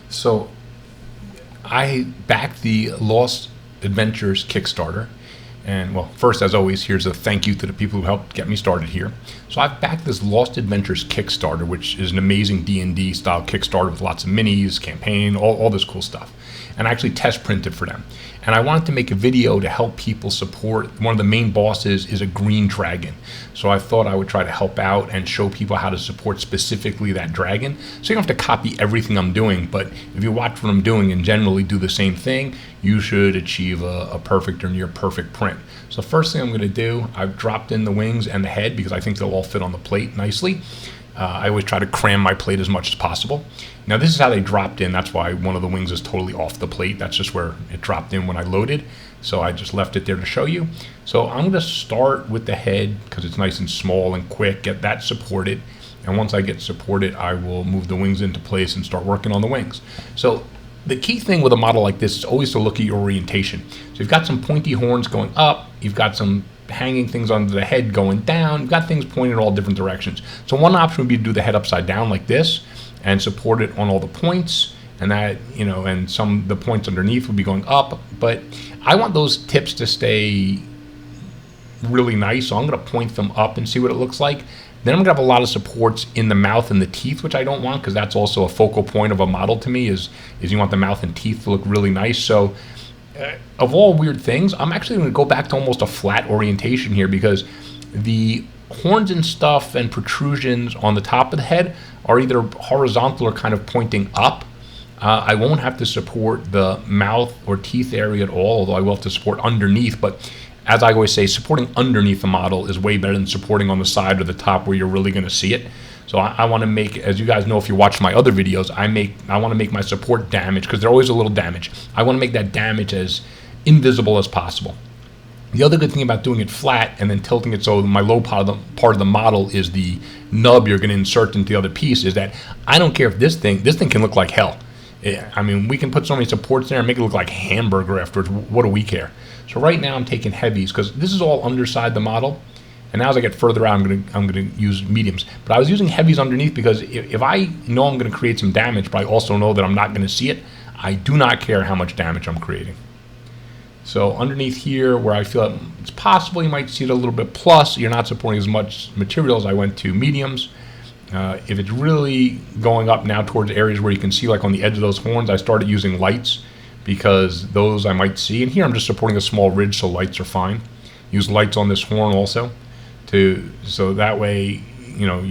So I backed the Lost Adventures Kickstarter. And well, first, as always, here's a thank you to the people who helped get me started here. So I've backed this Lost Adventures Kickstarter, which is an amazing D&D style Kickstarter with lots of minis, campaign, all this cool stuff. And I actually test printed for them. And I wanted to make a video to help people support. One of the main bosses is a green dragon. So I thought I would try to help out and show people how to support specifically that dragon. So you don't have to copy everything I'm doing, but if you watch what I'm doing and generally do the same thing, you should achieve a perfect or near perfect print. So first thing I'm going to do, I've dropped in the wings and the head because I think they'll all fit on the plate nicely. I always try to cram my plate as much as possible. Now this is how they dropped in. That's why one of the wings is totally off the plate. That's just where it dropped in when I loaded. So I just left it there to show you. So I'm going to start with the head because it's nice and small and quick, get that supported. And once I get supported, I will move the wings into place and start working on the wings. So the key thing with a model like this is always to look at your orientation. So you've got some pointy horns going up, you've got some hanging things under the head going down, you've got things pointing in all different directions. So one option would be to do the head upside down like this and support it on all the points, and that, you know, and the points underneath would be going up. But I want those tips to stay really nice, so I'm going to point them up and see what it looks like. Then I'm going to have a lot of supports in the mouth and the teeth, which I don't want because that's also a focal point of a model to me is you want the mouth and teeth to look really nice. So of all weird things, I'm actually going to go back to almost a flat orientation here because the horns and stuff and protrusions on the top of the head are either horizontal or kind of pointing up. I won't have to support the mouth or teeth area at all, although I will have to support underneath. But as I always say, supporting underneath the model is way better than supporting on the side or the top where you're really going to see it. So I want to make, as you guys know if you watch my other videos, I want to make my support damage, because they're always a little damage. I want to make that damage as invisible as possible. The other good thing about doing it flat and then tilting it so my low part of the model is the nub you're going to insert into the other piece is that I don't care if this thing can look like hell. I mean, we can put so many supports there and make it look like hamburger afterwards. What do we care? So right now I'm taking heavies because this is all underside the model. And now as I get further out, I'm gonna use mediums. But I was using heavies underneath because if I know I'm gonna create some damage, but I also know that I'm not gonna see it, I do not care how much damage I'm creating. So underneath here, where I feel it's possible you might see it a little bit plus, you're not supporting as much material as I went to mediums. If it's really going up now towards areas where you can see, like on the edge of those horns, I started using lights because those I might see. And here I'm just supporting a small ridge, so lights are fine. Use lights on this horn also. So that way, you know,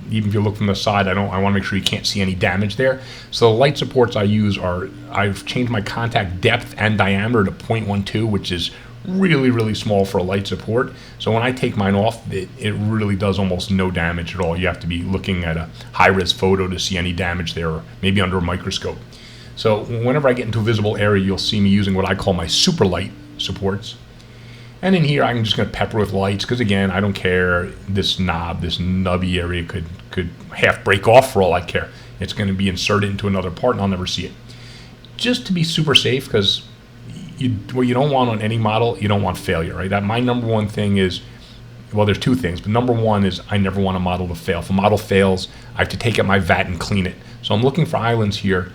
even if you look from the side, I want to make sure you can't see any damage there. So the light supports I use I've changed my contact depth and diameter to 0.12, which is really, really small for a light support. So when I take mine off, it really does almost no damage at all. You have to be looking at a high-res photo to see any damage there, or maybe under a microscope. So whenever I get into a visible area, you'll see me using what I call my super light supports. And in here, I'm just going to pepper with lights because, again, I don't care. This nubby area could half break off for all I care. It's going to be inserted into another part, and I'll never see it. Just to be super safe, because what you don't want on any model, you don't want failure, right? My number one thing is, well, there's two things, but number one is I never want a model to fail. If a model fails, I have to take out my vat and clean it. So I'm looking for islands here,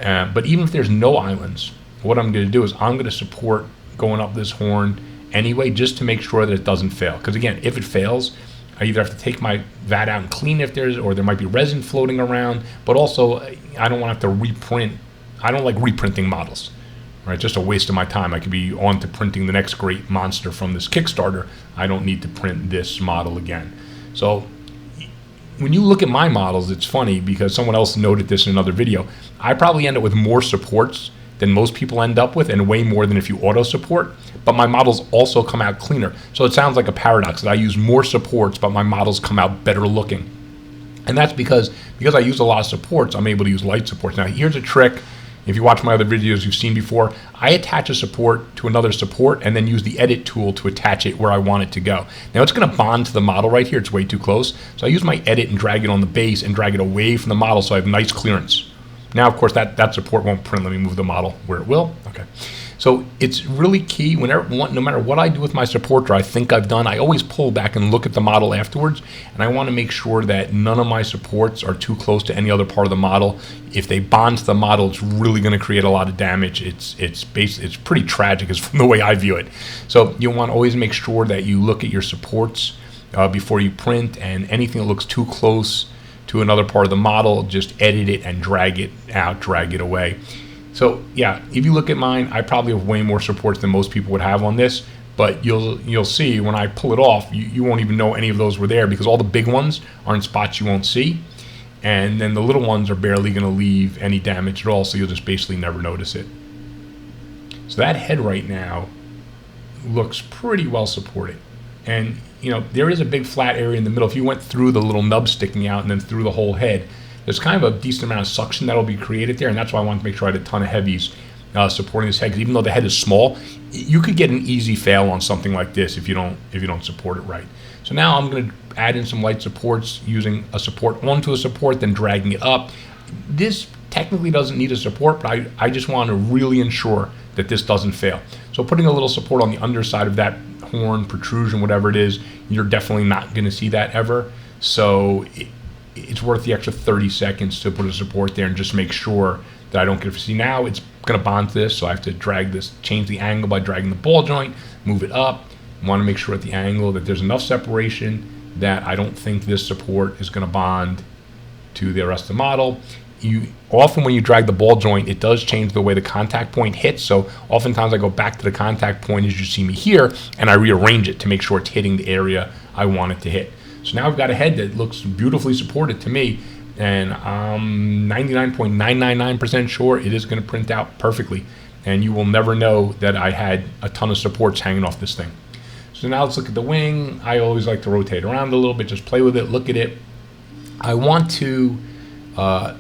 but even if there's no islands, what I'm going to do is I'm going to support going up this horn anyway, just to make sure that it doesn't fail. Because again, if it fails, I either have to take my vat out and clean it or there might be resin floating around, but also I don't want to have to reprint. I don't like reprinting models, right? Just a waste of my time. I could be on to printing the next great monster from this Kickstarter. I don't need to print this model again. So when you look at my models, it's funny because someone else noted this in another video. I probably end up with more supports than most people end up with, and way more than if you auto support, but my models also come out cleaner. So it sounds like a paradox that I use more supports, but my models come out better looking. And that's because I use a lot of supports, I'm able to use light supports. Now here's a trick. If you watch my other videos you've seen before, I attach a support to another support and then use the edit tool to attach it where I want it to go. Now it's going to bond to the model right here. It's way too close. So I use my edit and drag it on the base and drag it away from the model so I have nice clearance. Now, of course, that support won't print. Let me move the model where it will. Okay. So it's really key no matter what I do with my supports or I think I've done, I always pull back and look at the model afterwards, and I want to make sure that none of my supports are too close to any other part of the model. If they bond to the model, it's really going to create a lot of damage. It's pretty tragic is from the way I view it. So you want to always make sure that you look at your supports before you print, and anything that looks too close to another part of the model, just edit it and drag it out, drag it away. So yeah, if you look at mine, I probably have way more supports than most people would have on this, but you'll see when I pull it off, you won't even know any of those were there, because all the big ones are in spots you won't see, and then the little ones are barely going to leave any damage at all, so you'll just basically never notice it. So that head right now looks pretty well supported, and there is a big flat area in the middle. If you went through the little nub sticking out and then through the whole head, there's kind of a decent amount of suction that'll be created there, and that's why I wanted to make sure I had a ton of heavies supporting this head, because even though the head is small, you could get an easy fail on something like this if you don't support it right. So now I'm going to add in some light supports, using a support onto a support, then dragging it up. This technically doesn't need a support, but I just want to really ensure that this doesn't fail. So putting a little support on the underside of that horn, protrusion, whatever it is, you're definitely not going to see that ever. So it's worth the extra 30 seconds to put a support there and just make sure that I don't get it. See, now it's going to bond to this, so I have to change the angle by dragging the ball joint, move it up. I want to make sure at the angle that there's enough separation that I don't think this support is going to bond to the rest of the model. Often when you drag the ball joint, it does change the way the contact point hits, so oftentimes I go back to the contact point as you see me here, and I rearrange it to make sure it's hitting the area I want it to hit. So now I've got a head that looks beautifully supported to me, and I'm 99.999% sure it is going to print out perfectly, and you will never know that I had a ton of supports hanging off this thing. So now let's look at the wing. I always like to rotate around a little bit, just play with it, look at it. I want to, a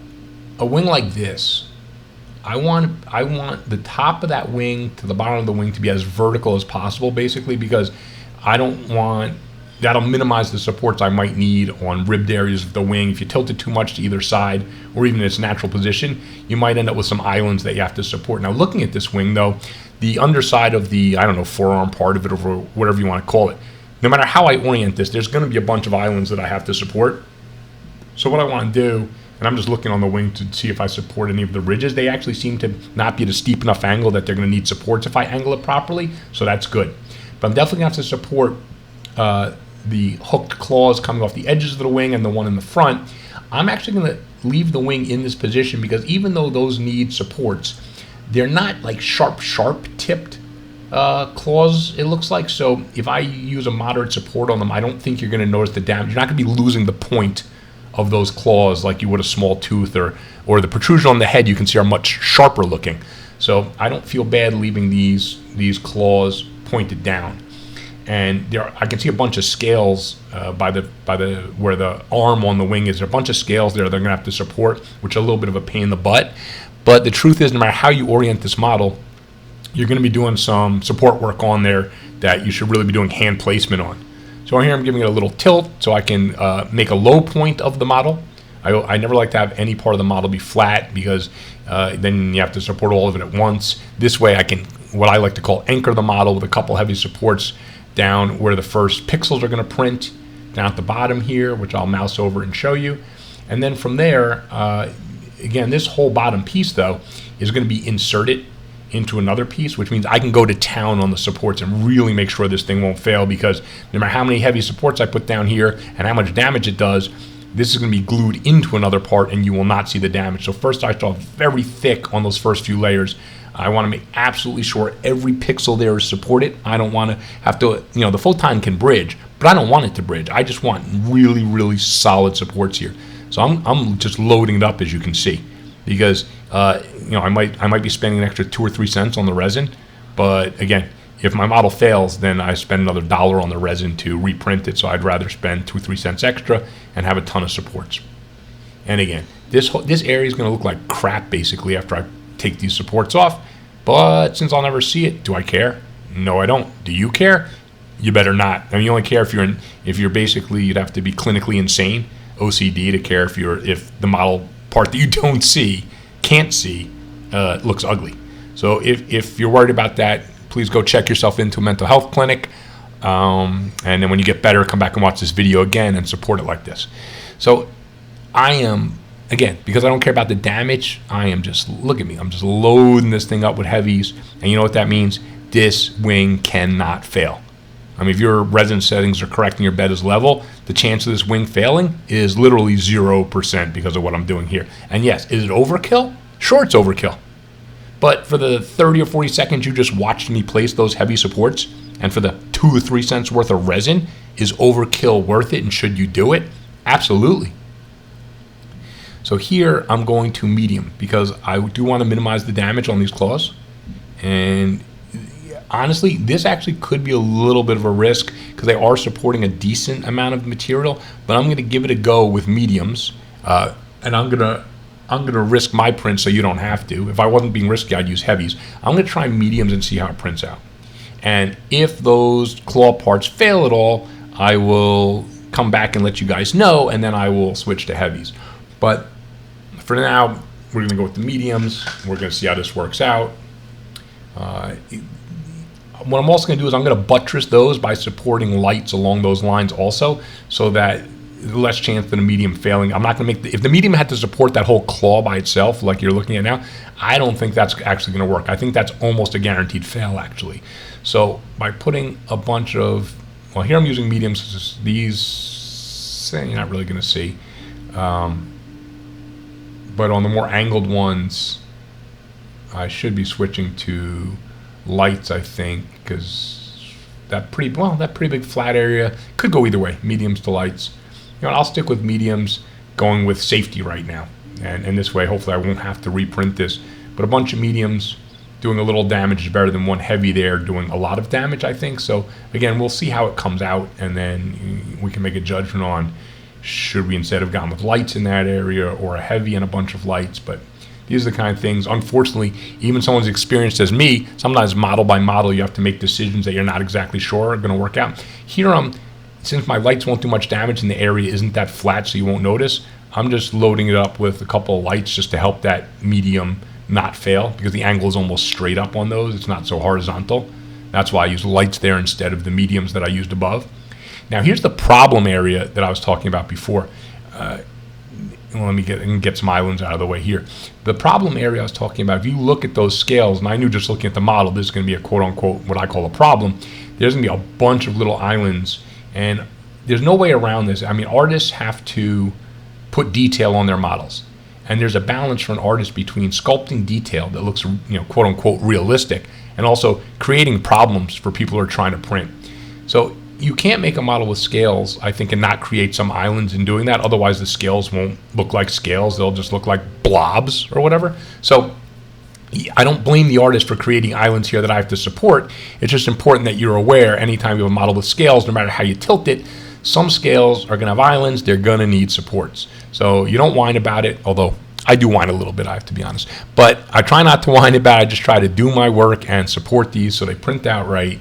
wing like this, I want the top of that wing to the bottom of the wing to be as vertical as possible, basically, because that'll minimize the supports I might need on ribbed areas of the wing. If you tilt it too much to either side, or even in its natural position, you might end up with some islands that you have to support. Now, looking at this wing, though, the underside of the, forearm part of it, or whatever you want to call it, no matter how I orient this, there's going to be a bunch of islands that I have to support. So what I want to do, and I'm just looking on the wing to see if I support any of the ridges, they actually seem to not be at a steep enough angle that they're going to need supports if I angle it properly, so that's good. But I'm definitely going to have to support the hooked claws coming off the edges of the wing and the one in the front. I'm actually going to leave the wing in this position, because even though those need supports, they're not like sharp tipped claws, it looks like. So if I use a moderate support on them, I don't think you're going to notice the damage. You're not going to be losing the point of those claws like you would a small tooth, or the protrusion on the head you can see are much sharper looking. So I don't feel bad leaving these claws pointed down. And I can see a bunch of scales by where the arm on the wing is. There are a bunch of scales there they're going to have to support, which are a little bit of a pain in the butt. But the truth is, no matter how you orient this model, you're going to be doing some support work on there that you should really be doing hand placement on. So here I'm giving it a little tilt so I can make a low point of the model. I never like to have any part of the model be flat, because then you have to support all of it at once. This way I can, what I like to call, anchor the model with a couple heavy supports down where the first pixels are going to print, down at the bottom here, which I'll mouse over and show you. And then from there, again, this whole bottom piece, though, is going to be inserted into another piece, which means I can go to town on the supports and really make sure this thing won't fail, because no matter how many heavy supports I put down here and how much damage it does, this is going to be glued into another part and you will not see the damage. So first I start very thick on those first few layers. I want to make absolutely sure every pixel there is supported. I don't want to have to, the photon can bridge, but I don't want it to bridge. I just want really, really solid supports here. So I'm just loading it up, as you can see, because I might be spending an extra 2 or 3 cents on the resin, but again, if my model fails, then I spend another $1 on the resin to reprint it. So I'd rather spend 2 or 3 cents extra and have a ton of supports. And again, this area is going to look like crap basically after I take these supports off, but since I'll never see it, do I care? No, I don't. Do you care? You better not. I mean, you only care if you're basically, you'd have to be clinically insane, OCD, to care if the model part that you can't see looks ugly. So if you're worried about that, please go check yourself into a mental health clinic. And then when you get better, come back and watch this video again and support it like this. So I am, again, because I don't care about the damage, I am just, look at me, I'm just loading this thing up with heavies. And you know what that means? This wing cannot fail. I mean, if your resonance settings are correct and your bed is level, the chance of this wing failing is literally 0% because of what I'm doing here. And yes, is it overkill? Sure, it's overkill. But for the 30 or 40 seconds you just watched me place those heavy supports, and for the 2 or 3 cents worth of resin, is overkill worth it, and should you do it? Absolutely. So here I'm going to medium because I do want to minimize the damage on these claws. And honestly, this actually could be a little bit of a risk because they are supporting a decent amount of material, but I'm going to give it a go with mediums, and I'm gonna risk my print so you don't have to. If I wasn't being risky, I'd use heavies. I'm gonna try mediums and see how it prints out. And if those claw parts fail at all, I will come back and let you guys know, and then I will switch to heavies. But for now, we're gonna go with the mediums. We're gonna see how this works out. What I'm also going to do is I'm going to buttress those by supporting lights along those lines also, so that less chance than a medium failing. I'm not going to make if the medium had to support that whole claw by itself like you're looking at now, I don't think that's actually going to work. I think that's almost a guaranteed fail actually. So by putting a bunch of, well, here I'm using mediums. These you're not really going to see, but on the more angled ones I should be switching to lights, I think, because that pretty big flat area could go either way, mediums to lights. You know, I'll stick with mediums, going with safety right now, and this way hopefully I won't have to reprint this. But a bunch of mediums doing a little damage is better than one heavy there doing a lot of damage, I think. So again, we'll see how it comes out, and then we can make a judgment on should we instead have gone with lights in that area or a heavy and a bunch of lights. But these are the kind of things, unfortunately, even someone as experienced as me, sometimes model by model, you have to make decisions that you're not exactly sure are going to work out. Here, since my lights won't do much damage and the area isn't that flat so you won't notice, I'm just loading it up with a couple of lights just to help that medium not fail, because the angle is almost straight up on those. It's not so horizontal. That's why I use lights there instead of the mediums that I used above. Now, here's the problem area that I was talking about before. Let me get some islands out of the way here. The problem area I was talking about, if you look at those scales, and I knew just looking at the model, this is going to be a quote-unquote what I call a problem. There's going to be a bunch of little islands, and there's no way around this. I mean, artists have to put detail on their models, and there's a balance for an artist between sculpting detail that looks, quote-unquote realistic, and also creating problems for people who are trying to print. So you can't make a model with scales, I think, and not create some islands in doing that. Otherwise, the scales won't look like scales. They'll just look like blobs or whatever. So I don't blame the artist for creating islands here that I have to support. It's just important that you're aware anytime you have a model with scales, no matter how you tilt it, some scales are going to have islands. They're going to need supports. So you don't whine about it, although I do whine a little bit, I have to be honest. But I try not to whine about it. I just try to do my work and support these so they print out right.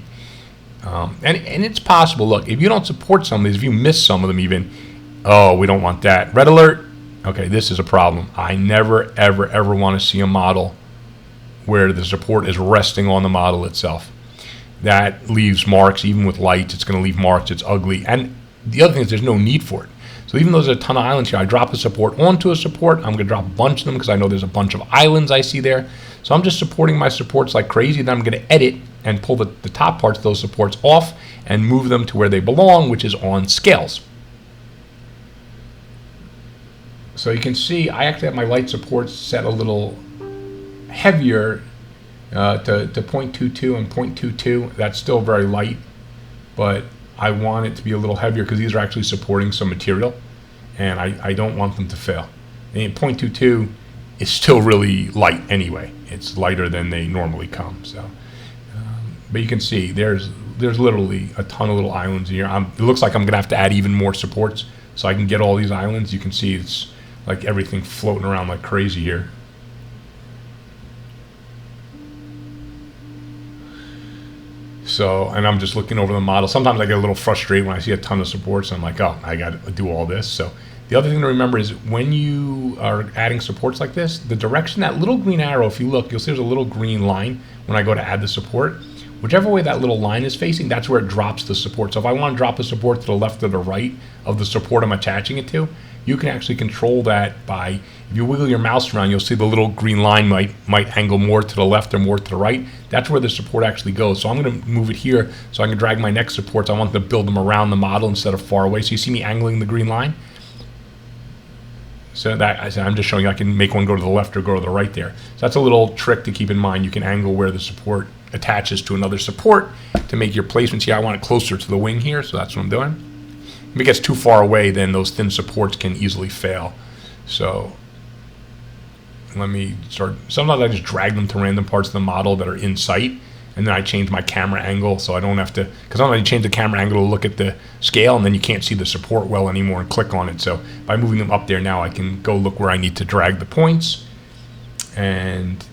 And it's possible, look, if you don't support some of these, if you miss some of them even, oh, we don't want that. Red alert, okay, this is a problem. I never, ever, ever want to see a model where the support is resting on the model itself. That leaves marks, even with lights, it's going to leave marks, it's ugly. And the other thing is there's no need for it. So even though there's a ton of islands here, I drop a support onto a support, I'm going to drop a bunch of them because I know there's a bunch of islands I see there. So I'm just supporting my supports like crazy. Then I'm going to edit and pull the top parts of those supports off and move them to where they belong, which is on scales. So you can see I actually have my light supports set a little heavier to 0.22 and 0.22. That's still very light, but I want it to be a little heavier because these are actually supporting some material, and I don't want them to fail. And 0.22 is still really light anyway. It's lighter than they normally come. So, but you can see there's literally a ton of little islands here. It looks like I'm gonna have to add even more supports so I can get all these islands. You can see it's like everything floating around like crazy here. So, and I'm just looking over the model. Sometimes I get a little frustrated when I see a ton of supports. I'm like, oh, I got to do all this. So The other thing to remember is when you are adding supports like this, the direction, that little green arrow, if you look, you'll see there's a little green line when I go to add the support. Whichever way that little line is facing, that's where it drops the support. So if I want to drop a support to the left or the right of the support I'm attaching it to, you can actually control that by, if you wiggle your mouse around, you'll see the little green line might angle more to the left or more to the right. That's where the support actually goes. So I'm going to move it here so I can drag my next supports. I want to build them around the model instead of far away. So you see me angling the green line? So that, I'm just showing you I can make one go to the left or go to the right there. So that's a little trick to keep in mind. You can angle where the support attaches to another support to make your placement. See, I want it closer to the wing here, so that's what I'm doing. If it gets too far away, then those thin supports can easily fail. So let me start. Sometimes I just drag them to random parts of the model that are in sight, and then I change my camera angle so I don't have to, because sometimes you change the camera angle to look at the scale and then you can't see the support well anymore and click on it. So by moving them up there now, I can go look where I need to drag the points, and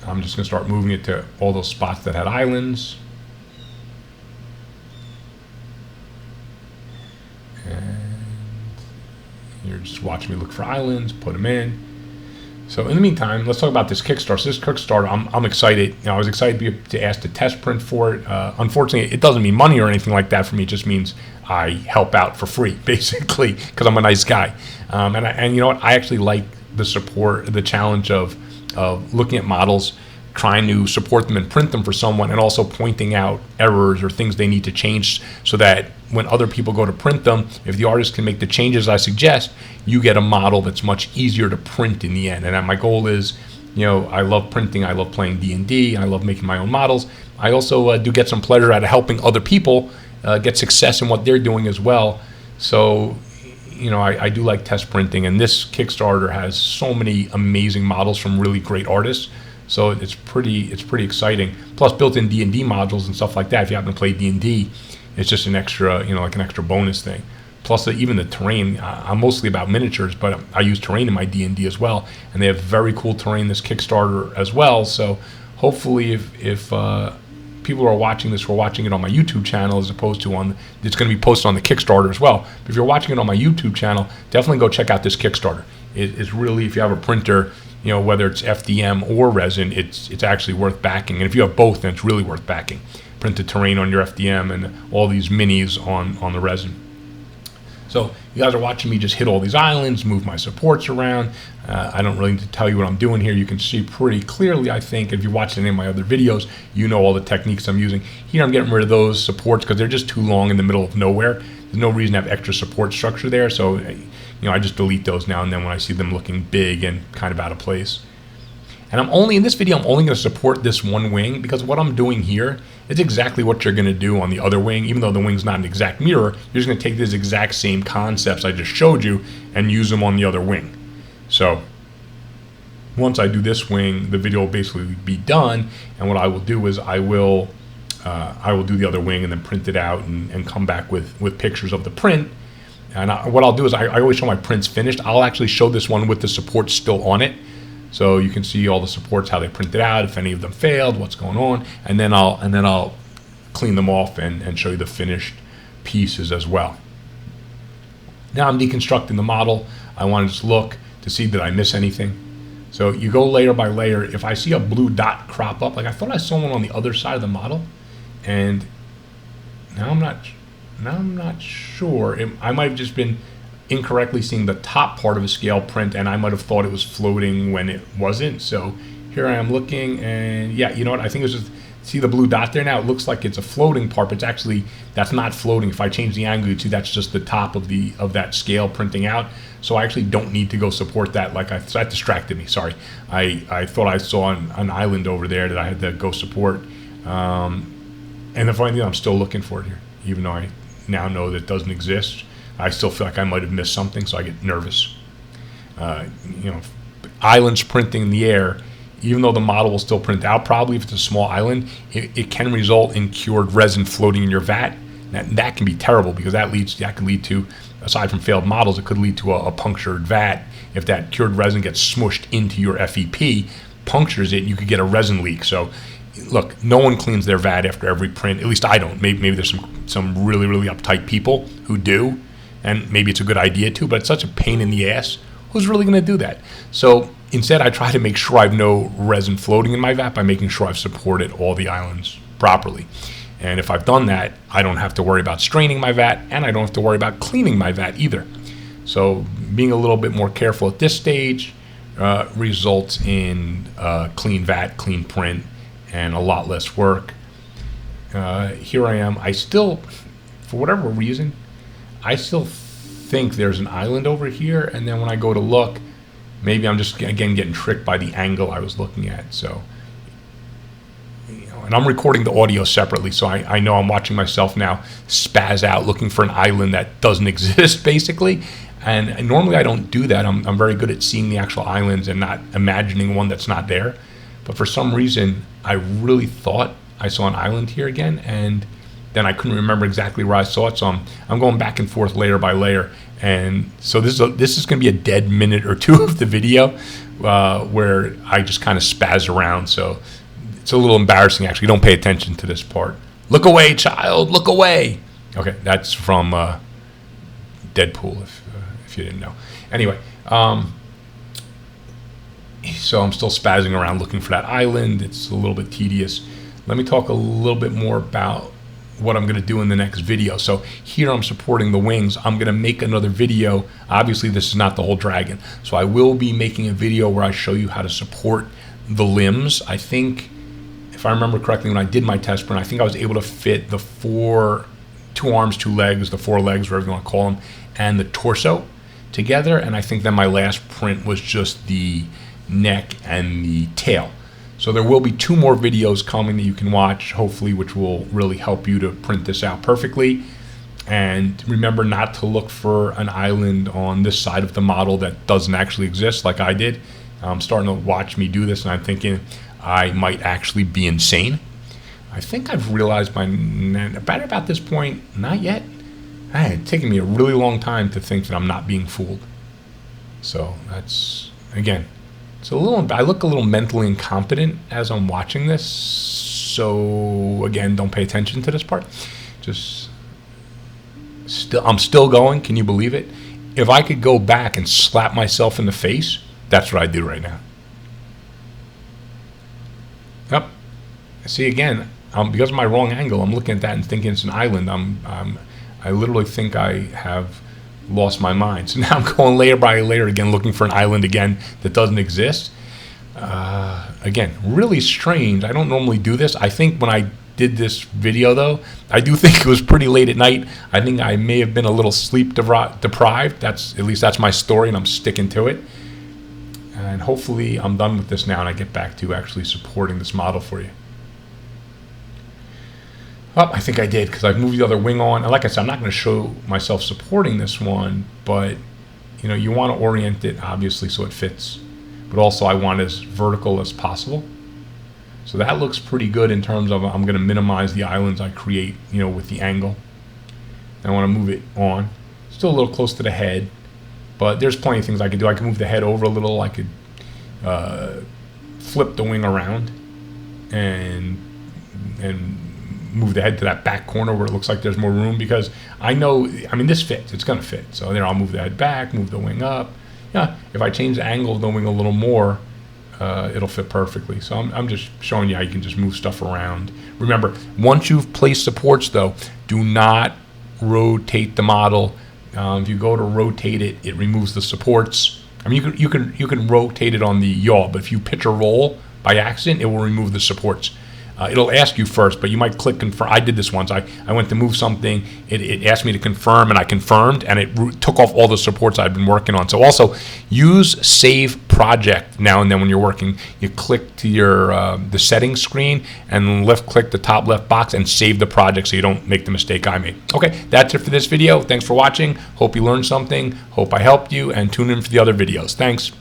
I'm just going to start moving it to all those spots that had islands. And you're just watching me look for islands, put them in. So in the meantime, let's talk about this Kickstarter. So this Kickstarter, I'm excited. I was excited to be to test print for it. Unfortunately, it doesn't mean money or anything like that for me. It just means I help out for free, basically, because I'm a nice guy. And you know what? I actually like the support, the challenge of looking at models, trying to support them and print them for someone, and also pointing out errors or things they need to change so that when other people go to print them, if the artist can make the changes I suggest, you get a model that's much easier to print in the end. And my goal is, I love printing, I love playing D&D, I love making my own models. I also do get some pleasure out of helping other people get success in what they're doing as well. So, I do like test printing, and this Kickstarter has so many amazing models from really great artists. So it's pretty exciting. Plus built-in D&D modules and stuff like that. If you happen to play D&D, it's just an extra, like an extra bonus thing. Plus even the terrain. I'm mostly about miniatures, but I use terrain in my D&D as well. And they have very cool terrain, this Kickstarter as well. So hopefully if people who are watching this were watching it on my YouTube channel as opposed to it's going to be posted on the Kickstarter as well. But if you're watching it on my YouTube channel, definitely go check out this Kickstarter. It's really, if you have a printer, whether it's FDM or resin, it's actually worth backing. And if you have both, then it's really worth backing. Print the terrain on your FDM and all these minis on the resin. So you guys are watching me just hit all these islands, move my supports around. I don't really need to tell you what I'm doing here. You can see pretty clearly, I think, if you watch any of my other videos, you know all the techniques I'm using. Here I'm getting rid of those supports because they're just too long in the middle of nowhere. There's no reason to have extra support structure there. So, I just delete those now and then when I see them looking big and kind of out of place. And in this video, I'm only going to support this one wing because what I'm doing here is exactly what you're going to do on the other wing. Even though the wing's not an exact mirror, you're just going to take these exact same concepts I just showed you and use them on the other wing. So once I do this wing, the video will basically be done. And what I will do is I will do the other wing and then print it out and come back with pictures of the print. And what I'll do is I always show my prints finished. I'll actually show this one with the supports still on it. So you can see all the supports, how they printed out, if any of them failed, what's going on, and then I'll clean them off and show you the finished pieces as well. Now I'm deconstructing the model. I want to just look to see did I miss anything. So you go layer by layer. If I see a blue dot crop up, like I thought I saw one on the other side of the model, and now I'm not sure. I might have just been incorrectly seeing the top part of a scale print, and I might have thought it was floating when it wasn't. So here I am looking, and yeah, you know what? I think it's just, see the blue dot there now? It looks like it's a floating part, but it's actually, that's not floating. If I change the angle, you'd see that's just the top of that scale printing out. So I actually don't need to go support that. So that distracted me, sorry. I thought I saw an island over there that I had to go support. And the funny thing, I'm still looking for it here, even though I now know that it doesn't exist. I still feel like I might have missed something, so I get nervous. Islands printing in the air, even though the model will still print out, probably if it's a small island, it can result in cured resin floating in your vat. That can be terrible because that can lead to, aside from failed models, it could lead to a punctured vat. If that cured resin gets smushed into your FEP, punctures it, you could get a resin leak. So look, no one cleans their vat after every print. At least I don't. Maybe there's some really, really uptight people who do. and maybe it's a good idea to, but it's such a pain in the ass. Who's really going to do that? So instead, I try to make sure I have no resin floating in my vat by making sure I've supported all the islands properly. And if I've done that, I don't have to worry about straining my vat, and I don't have to worry about cleaning my vat either. So being a little bit more careful at this stage results in clean vat, clean print, and a lot less work. Here I am. I still, for whatever reason, I still think there's an island over here, and then when I go to look, maybe I'm just again getting tricked by the angle I was looking at. So, and I'm recording the audio separately, so I know I'm watching myself now spaz out looking for an island that doesn't exist, basically. And normally I don't do that. I'm very good at seeing the actual islands and not imagining one that's not there. But for some reason, I really thought I saw an island here again, and then I couldn't remember exactly where I saw it. So I'm going back and forth layer by layer. And so this is going to be a dead minute or two of the video where I just kind of spaz around. So it's a little embarrassing, actually. Don't pay attention to this part. Look away, child. Look away. Okay, that's from Deadpool, if you didn't know. Anyway, so I'm still spazzing around looking for that island. It's a little bit tedious. Let me talk a little bit more about what I'm going to do in the next video. So here I'm supporting the wings. I'm going to make another video. Obviously, this is not the whole dragon. So I will be making a video where I show you how to support the limbs. I think, if I remember correctly, when I did my test print, I think I was able to fit the two arms, 2 legs, the 4 legs, whatever you want to call them, and the torso together. And I think then my last print was just the neck and the tail. So there will be 2 more videos coming that you can watch, hopefully, which will really help you to print this out perfectly. And remember not to look for an island on this side of the model that doesn't actually exist like I did. I'm starting to watch me do this, and I'm thinking I might actually be insane. I think I've realized by about this point, not yet. It's taken me a really long time to think that I'm not being fooled. So that's, again, it's a little, I look a little mentally incompetent as I'm watching this. So again, don't pay attention to this part. I'm still going. Can you believe it? If I could go back and slap myself in the face, that's what I do right now. Yep. See, again, because of my wrong angle, I'm looking at that and thinking it's an island. I literally think I have lost my mind. So now I'm going layer by layer again, looking for an island again that doesn't exist. Again, really strange. I don't normally do this. I think when I did this video, though, I do think it was pretty late at night. I think I may have been a little sleep deprived. At least that's my story, and I'm sticking to it. And hopefully I'm done with this now and I get back to actually supporting this model for you. Oh, I think I did, because I've moved the other wing on. And like I said, I'm not going to show myself supporting this one, but you want to orient it, obviously, so it fits. But also I want it as vertical as possible. So that looks pretty good in terms of I'm going to minimize the islands I create, with the angle. I want to move it on. Still a little close to the head, but there's plenty of things I could do. I can move the head over a little. I could flip the wing around and move the head to that back corner where it looks like there's more room, because this fits. It's going to fit. So there, I'll move the head back, move the wing up. Yeah, if I change the angle of the wing a little more, it'll fit perfectly. So I'm just showing you how you can just move stuff around. Remember, once you've placed supports, though, do not rotate the model. If you go to rotate it, it removes the supports. You can rotate it on the yaw, but if you pitch or roll by accident, it will remove the supports. It'll ask you first, but you might click confirm. I did this once. I went to move something. It asked me to confirm, and I confirmed, and it took off all the supports I'd been working on. So also use Save Project now and then when you're working. You click to your the settings screen and click the top left box and save the project so you don't make the mistake I made. Okay, that's it for this video. Thanks for watching. Hope you learned something. Hope I helped you, and tune in for the other videos. Thanks.